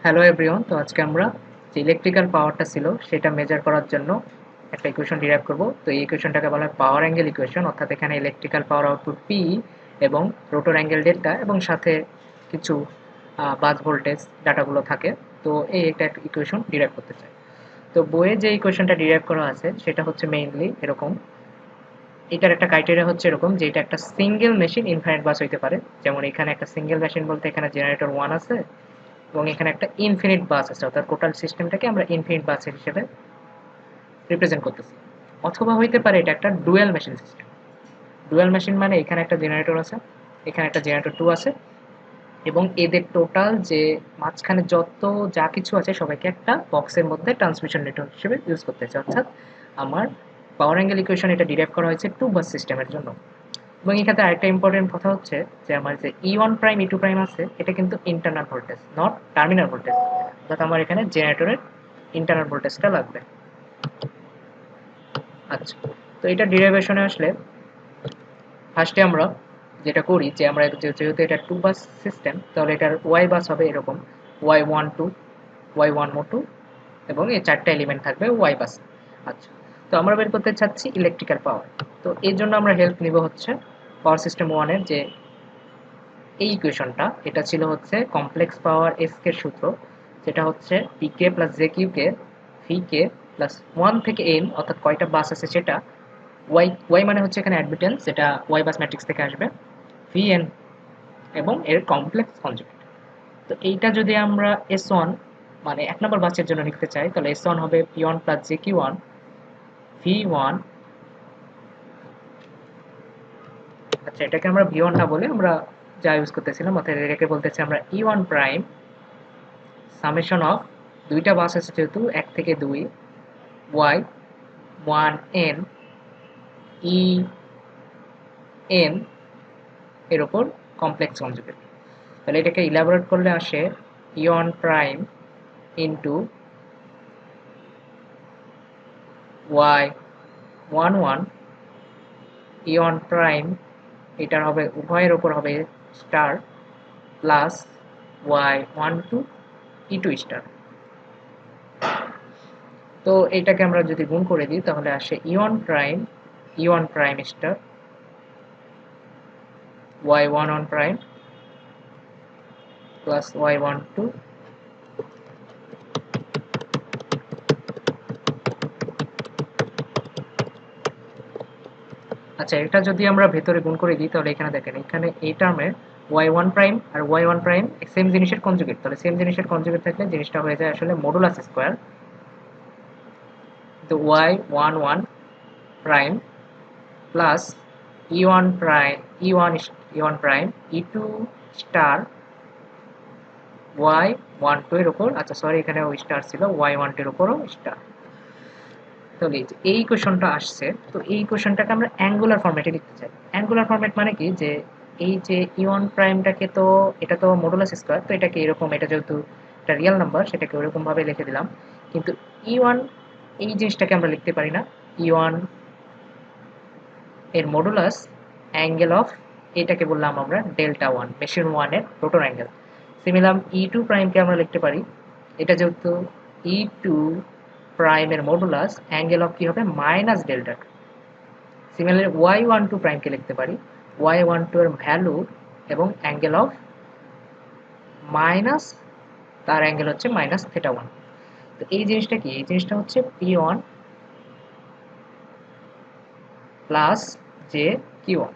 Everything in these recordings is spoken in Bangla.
হ্যালো এভরিওয়ান, তো আজকে আমরা যে ইলেকট্রিক্যাল পাওয়ারটা ছিল সেটা মেজার করার জন্য একটা ইকুয়েশন ডিরাইভ করব। তো এই ইকুয়েশনটাকে বলা হয় পাওয়ার অ্যাঙ্গেল ইকুয়েশন, অর্থাৎ এখানে ইলেকট্রিক্যাল পাওয়ার আউটপুট পি এবং রোটর অ্যাঙ্গেল ডেল্টা এবং সাথে কিছু বাস ভোল্টেজ ডাটাগুলো থাকে। তো এই একটা ইকুয়েশন ডিরাইভ করতে চাই। তো বইয়ে যে ইকুয়েশনটা ডিরাইভ করা আছে সেটা হচ্ছে মেইনলি এরকম। এটার একটা ক্রাইটেরিয়া হচ্ছে এরকম যে এটা একটা সিঙ্গেল মেশিন ইনফাইনাইট বাস হইতে পারে। যেমন এখানে একটা সিঙ্গেল মেশিন বলতে এখানে জেনারেটর 1 আছে এবং এখানে একটা ইনফিনিট বাস আছে, অর্থাৎ টোটাল সিস্টেমটাকে আমরা ইনফিনিট বাস হিসেবে রিপ্রেজেন্ট করতেছি। অথবা হইতে পারে এটা একটা dual machine system. Dual machine মানে এখানে একটা জেনারেটর আছে, এখানে একটা জেনারেটর 2 আছে এবং এদের টোটাল যে মাঝখানে যত যা কিছু আছে সবাইকে একটা বক্সের মধ্যে ট্রান্সমিশন নেটওয়ার্ক হিসেবে ইউজ করতেছে। অর্থাৎ আমার পাওয়ার অ্যাঙ্গেল ইকুয়েশন এটা ডিরাইভ করা হয়েছে টু বাস সিস্টেমের জন্য। এবং এখানে আরেকটা ইম্পর্টেন্ট কথা হচ্ছে যে আমার যে E1 প্রাইম E2 প্রাইম আছে এটা কিন্তু internal voltage, not terminal voltage. অর্থাৎ আমার এখানে জেনারেটরের ইন্টারনাল ভোল্টেজটা লাগবে। আচ্ছা, তো এটা ডিরাইভেশনে আসলে ফার্স্টে আমরা যেটা করি যে আমরা যেহেতু এটা টু বাস সিস্টেম, তাহলে এটার ওয়াই বাস হবে এরকম Y12 Y12 এবং এই চারটা এলিমেন্ট থাকবে ওয়াই বাস। আচ্ছা, তো আমরা বের করতে চাচ্ছি ইলেকট্রিক্যাল পাওয়ার। তো এর জন্য আমরা হেল্প নিব হচ্ছে পাওয়ার সিস্টেম 1 এর যে এই ইকুয়েশনটা, এটা ছিল হচ্ছে কমপ্লেক্স পাওয়ার এস এর সূত্র, যেটা হচ্ছে পিকে প্লাস জে কিউকে ভিকে প্লাস 1 থেকে এন, অর্থাৎ কয়টা বাস আছে সেটা, ওয়াই ওয়াই মানে হচ্ছে এখানে অ্যাডমিটেন্স, যেটা ওয়াই বাস ম্যাট্রিক্স থেকে আসবে, ভি এন এবং এর কমপ্লেক্স কনজুগেট। তো এইটা যদি আমরা এস ওয়ান মানে এক নম্বর বাসের জন্য লিখতে চাই, তাহলে এস ওয়ান হবে P one plus J Q one V one. আচ্ছা, এটাকে আমরা ভি ওয়ান না বলে আমরা যা ইউজ করতেছিলাম, অর্থাৎ এটাকে বলতেছি আমরা ই ওয়ান প্রাইম সামেশন অফ, দুইটা বাস আছে যেহেতু 1 থেকে 2, ওয়াই 1 এন ই এন এর উপর কমপ্লেক্স কনজুগেট। তাহলে এটাকে ইলাবোরেট করলে আসে E one prime into Y 11 E one prime, এটার হবে উভয়ের উপর হবে star plus Y 12 E two star. তো এটাকে আমরা যদি গুণ করে দিই তাহলে আসে E one prime star y11 prime plus y12 আচ্ছা, এটা যদি আমরা ভেতরে গুণ করে দিই তাহলে এখানে দেখেন, এখানে এই টার্মের y1 প্রাইম আর y1 প্রাইম সেম জিনিসের কনজুগেট, তাহলে সেম জিনিসের কনজুগেট থাকলে জিনিসটা হয়ে যায় আসলে মডুলাস স্কয়ার। তো y11 prime plus e1 prime e1 prime e2 star y12 এর উপর, আচ্ছা সরি এখানে ওই স্টার ছিল, y12 এর উপরও স্টার। তাহলে এই কোশ্চেনটা আসছে, তো এই কোশ্চেনটাকে আমরা অ্যাঙ্গুলার ফরম্যাটে লিখতে চাই। অ্যাঙ্গুলার ফরম্যাট মানে কি, যে এই যে ই1 প্রাইমটাকে তো এটা তো মডুলাস স্কয়ার, তো এটাকে এরকম, এটা যেহেতু একটা রিয়েল নাম্বার সেটাকে ওরকম ভাবে লিখে দিলাম। কিন্তু ই1 এই জিনিসটাকে আমরা লিখতে পারি না। ই1 এর মডুলাস অ্যাঙ্গেল অফ, এটাকে বললাম আমরা ডেল্টা 1, মেশিন 1 এর রোটর অ্যাঙ্গেল। সিমিলার ই2 প্রাইমকে আমরা লিখতে পারি, এটা যেহেতু ই2 প্রাইমের মডুলাস অ্যাঙ্গেল অফ কি হবে মাইনাস ডেল্টা। সিমিলারলি y12 প্রাইমকে লিখতে পারি y12 এর ভ্যালু এবং অ্যাঙ্গেল অফ মাইনাস, তার অ্যাঙ্গেল হচ্ছে মাইনাস থিটা 1। তো এই জিনিসটা কি, এই জিনিসটা হচ্ছে p1 প্লাস জে q1।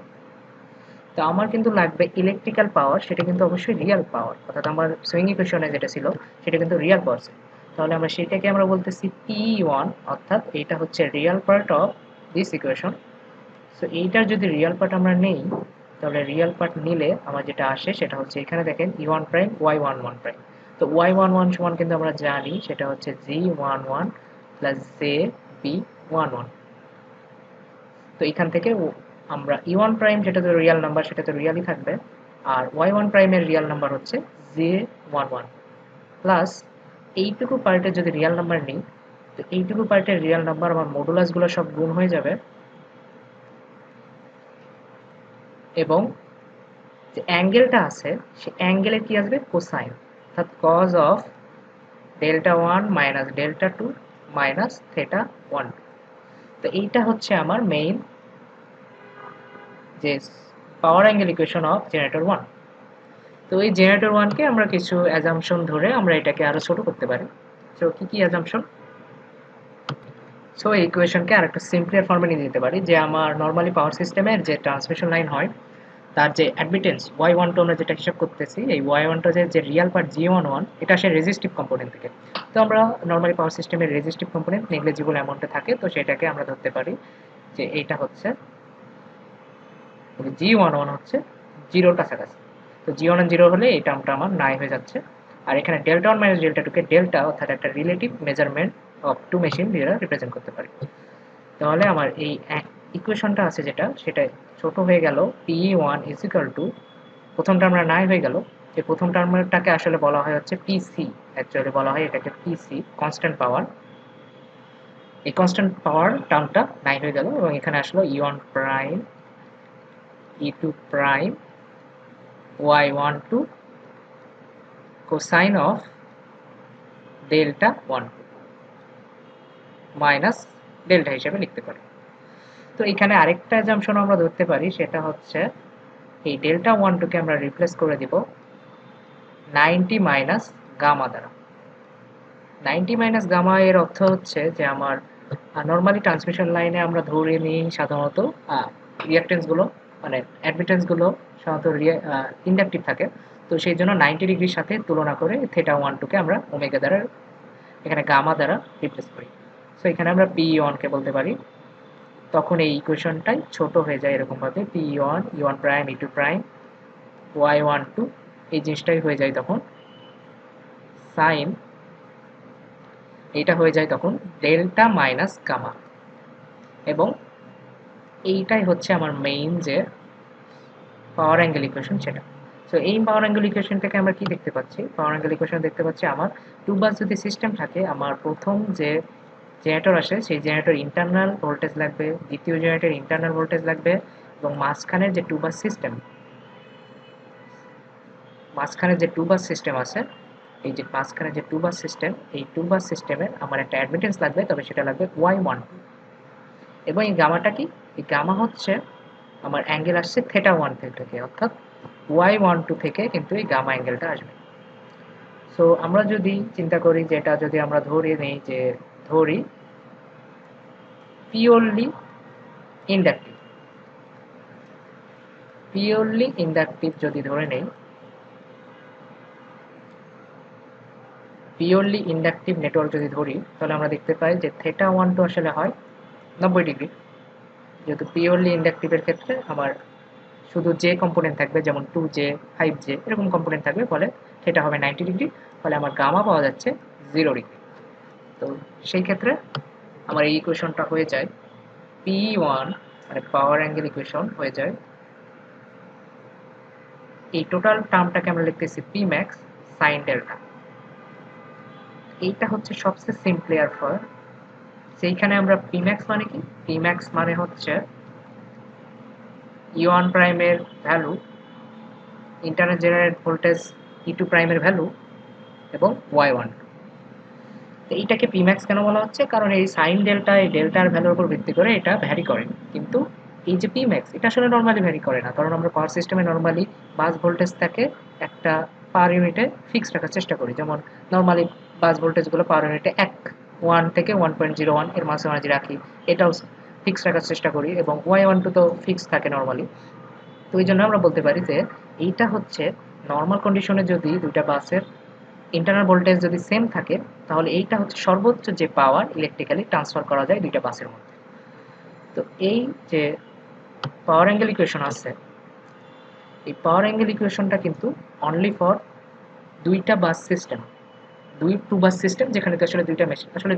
তো আমার কিন্তু লাগবে ইলেকট্রিক্যাল পাওয়ার, সেটা কিন্তু অবশ্যই রিয়েল পাওয়ার, অর্থাৎ আমার সুইং ইকুয়েশনে যেটা ছিল সেটা কিন্তু রিয়েল পাওয়ার। তাহলে আমরা সেটাকে আমরা বলতেছি p1, অর্থাৎ এটা হচ্ছে real part of this equation. So এইটার যদি রিয়েল পার্ট আমরা নেই, তাহলে রিয়েল পার্ট নিলে আমার যেটা আসে সেটা হচ্ছে এখানে দেখেন ই1 প্রাইম y11 প্রাইম। তো y11 সমান কিন্তু আমরা জানি সেটা হচ্ছে g11 প্লাস জে b11। তো এখান থেকে আমরা ই1 প্রাইম যেটা তো রিয়েল নাম্বার সেটা তো রিয়েলই থাকবে, আর y1 প্রাইমের রিয়েল নাম্বার হচ্ছে j11 প্লাস এইটুকু পার্টের যদি রিয়েল নাম্বার নিই, তো এইটুকু পার্টের রিয়েল নাম্বার আমার মডুলাসগুলো সব গুণ হয়ে যাবে এবং যে অ্যাঙ্গেলটা আছে সে অ্যাঙ্গেলের কি আসবে কোসাইন, অর্থাৎ cos of delta 1 minus delta 2 minus theta 1। তো এইটা হচ্ছে আমার মেইন যে power angle equation of generator 1। তো এই জেনারেটর 1 কে আমরা কিছু অ্যাজাম্পশন ধরে আমরা এটাকে আরো ছোট করতে পারি। সো কি অ্যাজাম্পশন? সো এই ইকুয়েশনকে আরেকটু সিম্পলিয়ার ফর্মে নিয়ে যেতে পারি যে আমার নরমালি পাওয়ার সিস্টেমের যে ট্রান্সমিশন লাইন হয় তার যে অ্যাডমিটেন্স y12 আমরা যেটা হিসাব করতেছি, এই y12 যে রিয়াল পার্ট g11 এটা আসে রেজিস্টিভ কম্পোনেন্ট থেকে। তো আমরা নরমালি পাওয়ার সিস্টেমের রেজিস্টিভ কম্পোনেন্ট নেগলিজিবল অ্যামাউন্টে থাকে, তো সেটাকে আমরা ধরতে পারি যে এইটা হচ্ছে g11 হচ্ছে 0 এর কাছাকাছি। তো g11 0 হলে এই টার্মটা আমার নাই হয়ে যাচ্ছে। আর এখানে ডেল্টা 1 মাইনাস ডেল্টা 2 কে ডেল্টা অর্থাৎ একটা relative measurement of two machine দিয়ে রিপ্রেজেন্ট করতে পারি। তাহলে আমার এই ইকুয়েশনটা আছে যেটা সেটা ছোট হয়ে গেল PE1 is equal to প্রথম টার্মটা নাই হয়ে গেল, যে প্রথম টার্মটাকে আসলে বলা হয় হচ্ছে পিসি, অ্যাকচুয়ালি বলা হয় এটাকে পিসি কনস্ট্যান্ট পাওয়ার। এই কনস্ট্যান্ট পাওয়ার টার্মটা নাই হয়ে গেল এবং এখানে আসলো E1 prime E2 prime Y12 cosine of delta 1 minus delta হিসেবে লিখতে পারি। তো এখানে আরেকটা অ্যাজাম্পশন আমরা ধরতে পারি, সেটা হচ্ছে এই ডেল্টা 12 কে আমরা রিপ্লেস করে দিব 90 মাইনাস গামা দ্বারা। 90 মাইনাস গামা এর অর্থ হচ্ছে যে আমার নরমালি ট্রান্সমিশন লাইনে আমরা ধরে নিই সাধারণত রিঅ্যাকটেন্স গুলো মানে অ্যাডমিটেন্স গুলো সাধারণত ইন্ডাকটিভ থাকে। তো সেই জন্য 90 ডিগ্রির সাথে তুলনা করে থেটা 12 কে আমরা ওমেগা দ্বারা এখানে গামা দ্বারা রিপ্লেস করি। সো এখানে আমরা PE1 কে বলতে পারি, তখন এই ইকুয়েশনটাই ছোট হয়ে যায় এরকম ভাবে PE1 E1 prime E2 prime Y12 এই জিনিসটাই হয়ে যায় তখন সাইন, এইটা হয়ে যায় তখন ডেল্টা মাইনাস গামা। এবং এইটাই হচ্ছে আমার মেইন যে পাওয়ার অ্যাঙ্গেল ইকুয়েশন সেটা। সো এই পাওয়ার অ্যাঙ্গেল ইকুয়েশন থেকে আমরা কি দেখতে পাচ্ছি? পাওয়ার অ্যাঙ্গেল ইকুয়েশন দেখতে পাচ্ছি আমার টু বাস যদি সিস্টেম থাকে, আমার প্রথম যে জেনারেটর আসে সেই জেনারেটর ইন্টারনাল ভোল্টেজ লাগবে, দ্বিতীয় জেনারেটর ইন্টারনাল ভোল্টেজ লাগবে এবং মাঝখানের যে টু বাস সিস্টেম আছে, এই যে মাঝখানে যে টু বাস সিস্টেম, এই টু বাস সিস্টেমের আমার একটা অ্যাডমিটেন্স লাগবে, তবে সেটা লাগবে y12। এবং এই গামাটা কি? এই গামা হচ্ছে আমার অ্যাঙ্গেল আসছে থেটা 1 থেকে, অর্থাৎ y12 থেকে কিন্তু এই গামা অ্যাঙ্গেলটা আসবে। সো আমরা যদি চিন্তা করি যে এটা যদি আমরা ধরে নেই যে ধরি পিওরলি ইন্ডাকটিভ যদি ধরে নেই, পিওরলি ইন্ডাকটিভ নেটওয়ার্ক যদি ধরি, তাহলে আমরা দেখতে পাই যে থেটা 12 আসলে হয় 90 ডিগ্রি। যেহেতু পিওরলি ইন্ডাকটিভের ক্ষেত্রে আমার শুধু যে কম্পোনেন্ট থাকবে, যেমন 2J 5J এরকম কম্পোনেন্ট থাকবে, ফলে সেটা হবে 90 ডিগ্রি, ফলে আমার গামা পাওয়া যাচ্ছে 0 ডিগ্রি। তো সেই ক্ষেত্রে আমার এই ইকুয়েশনটা হয়ে যায় P1 মানে পাওয়ার অ্যাঙ্গেল ইকুয়েশন হয়ে যায়, এই টোটাল টার্মটাকে আমরা লিখতেছি P max sin ডেল্টা। এইটা হচ্ছে সবচেয়ে সিম্পলিয়ার ফর্ম। সেইখানে আমরা P max মানে কি? P max মানে হচ্ছে E1 প্রাইমের value, internal generate voltage E2 প্রাইমের ভ্যালু এবং Y1। এইটাকে P max কেন বলা হচ্ছে? কারণ এই সাইন ডেল্টা এই ডেল্টার ভ্যালুর উপর ভিত্তি করে এটা ভ্যারি করে, কিন্তু এই যে P max এটা আসলে নরমালি ভ্যারি করে না, কারণ আমরা পাওয়ার সিস্টেমে নরমালি বাস ভোল্টেজ থাকে একটা পার ইউনিটে ফিক্স রাখার চেষ্টা করি। যেমন নরমালি বাস ভোল্টেজগুলো পার ইউনিটে 1 থেকে 1.01 এর মাঝামাঝি রাখি, এটাও ফিক্স রাখার চেষ্টা করি, এবং Y12 তো ফিক্স থাকে নরমালি। তো এই জন্য আমরা বলতে পারি যে এইটা হচ্ছে নর্মাল কন্ডিশনে যদি দুইটা বাসের ইন্টারনাল ভোল্টেজ যদি সেম থাকে, তাহলে এইটা হচ্ছে সর্বোচ্চ যে পাওয়ার ইলেকট্রিক্যালি ট্রান্সফার করা যায় দুইটা বাসের মধ্যে। তো এই যে পাওয়ার অ্যাঙ্গেল ইকুয়েশন আছে, এই পাওয়ার অ্যাঙ্গেল ইকুয়েশনটা কিন্তু অনলি ফর দুইটা bus system, two bus system যেখানে আসলে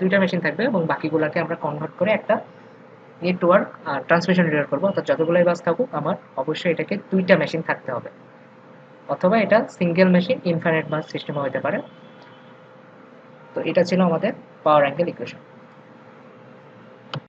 দুইটা মেশিন থাকবে এবং বাকিগুলোকে আমরা কনভার্ট করে একটা নেটওয়ার্ক ট্রান্সমিশন নেটওয়ার্ক করবো, অর্থাৎ যতগুলোই বাস থাকুক আমার অবশ্যই এটাকে দুইটা মেশিন থাকতে হবে, অথবা এটা সিঙ্গেল মেশিন ইনফাইনাইট বাস সিস্টেমও হতে পারে। তো এটা ছিল আমাদের পাওয়ার অ্যাঙ্গেল ইকুয়েশন।